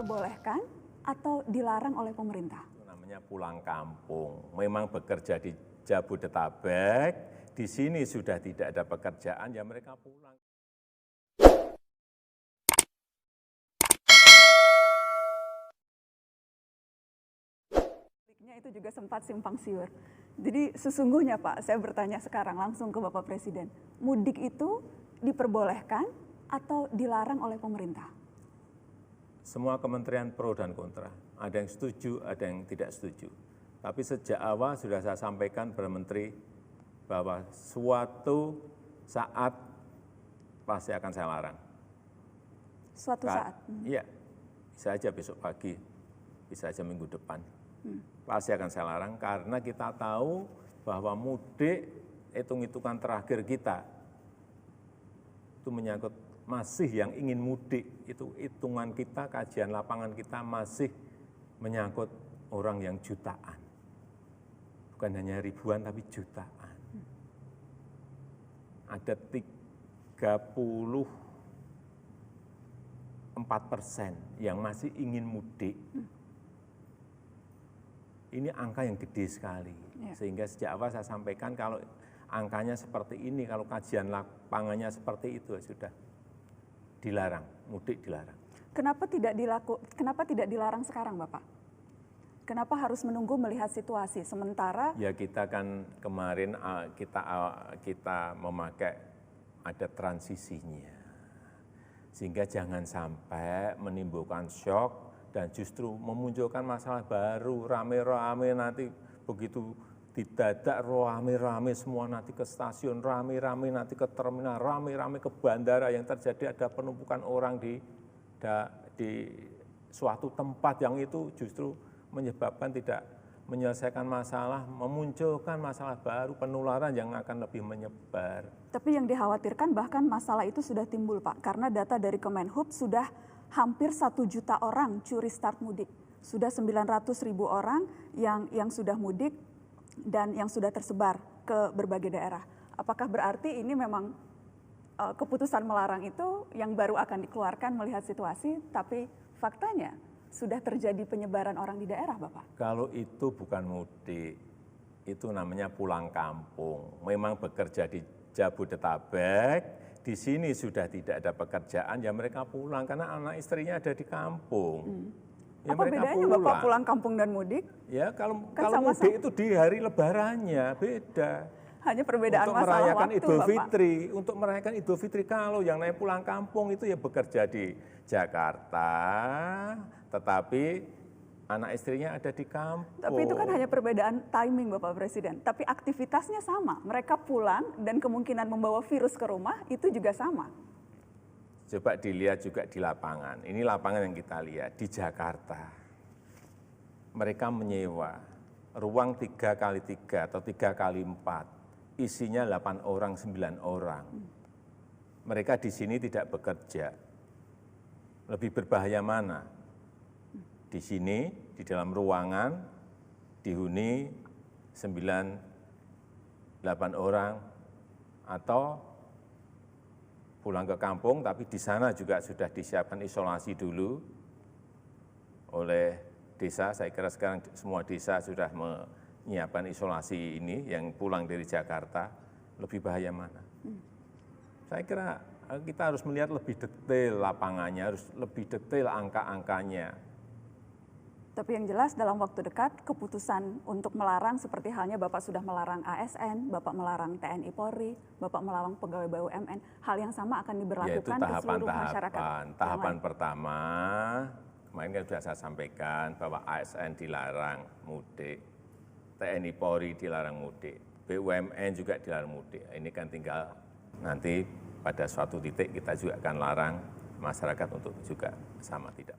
diperbolehkan atau dilarang oleh pemerintah? Itu namanya pulang kampung. Memang bekerja di Jabodetabek, di sini sudah tidak ada pekerjaan, ya mereka pulang. Itu juga sempat simpang siur. Jadi sesungguhnya Pak, saya bertanya sekarang langsung ke Bapak Presiden, mudik itu diperbolehkan atau dilarang oleh pemerintah? Semua kementerian pro dan kontra, ada yang setuju, ada yang tidak setuju. Tapi sejak awal sudah saya sampaikan kepada Menteri bahwa suatu saat pasti akan saya larang. Suatu saat? Iya, bisa aja besok pagi, bisa aja minggu depan. Pasti akan saya larang karena kita tahu bahwa mudik, hitung-hitungan terakhir kita, itu menyangkut masih yang ingin mudik, itu hitungan kita, kajian lapangan kita masih menyangkut orang yang jutaan. Bukan hanya ribuan tapi jutaan. Ada 34% yang masih ingin mudik. Ini angka yang gede sekali, sehingga sejak awal saya sampaikan kalau angkanya seperti ini, kalau kajian lapangannya seperti itu sudah dilarang, mudik dilarang. Kenapa tidak dilarang sekarang, Bapak? Kenapa harus menunggu melihat situasi sementara? Ya kita kan kemarin kita memakai ada transisinya, sehingga jangan sampai menimbulkan shock dan justru memunculkan masalah baru, rame-rame nanti begitu didadak rame-rame semua nanti ke stasiun, rame-rame nanti ke terminal, rame-rame ke bandara yang terjadi ada penumpukan orang di suatu tempat yang itu justru menyebabkan tidak menyelesaikan masalah, memunculkan masalah baru, penularan yang akan lebih menyebar. Tapi yang dikhawatirkan bahkan masalah itu sudah timbul Pak, karena data dari Kemenhub sudah hampir 1 juta orang curi start mudik. Sudah 900.000 orang yang sudah mudik dan yang sudah tersebar ke berbagai daerah. Apakah berarti ini memang keputusan melarang itu yang baru akan dikeluarkan melihat situasi, tapi faktanya sudah terjadi penyebaran orang di daerah, Bapak? Kalau itu bukan mudik, itu namanya pulang kampung. Memang bekerja di Jabodetabek, di sini sudah tidak ada pekerjaan, ya mereka pulang karena anak istrinya ada di kampung. Ya apa bedanya pulang. Bapak pulang kampung dan mudik? Ya kalau mudik itu di hari lebarannya beda. Hanya perbedaan untuk masalah merayakan waktu, Idul Bapak. Fitri, untuk merayakan Idul Fitri kalau yang naik pulang kampung itu ya bekerja di Jakarta, tetapi anak istrinya ada di kampung. Tapi itu kan hanya perbedaan timing Bapak Presiden, tapi aktivitasnya sama. Mereka pulang dan kemungkinan membawa virus ke rumah itu juga sama. Coba dilihat juga di lapangan, ini lapangan yang kita lihat di Jakarta. Mereka menyewa ruang 3x3 atau 3x4, isinya 8 orang, 9 orang. Mereka di sini tidak bekerja. Lebih berbahaya mana? Di sini, di dalam ruangan, dihuni 9, 8 orang, atau pulang ke kampung, tapi di sana juga sudah disiapkan isolasi dulu oleh desa. Saya kira sekarang semua desa sudah menyiapkan isolasi ini, yang pulang dari Jakarta, lebih bahaya mana? Saya kira kita harus melihat lebih detail lapangannya, harus lebih detail angka-angkanya. Tapi yang jelas dalam waktu dekat keputusan untuk melarang seperti halnya Bapak sudah melarang ASN, Bapak melarang TNI Polri, Bapak melarang pegawai BUMN, hal yang sama akan diberlakukan ke seluruh masyarakat. Tahapan pertama, kemarin kan sudah saya sampaikan bahwa ASN dilarang mudik, TNI Polri dilarang mudik, BUMN juga dilarang mudik. Ini kan tinggal nanti pada suatu titik kita juga akan larang masyarakat untuk juga sama tidak.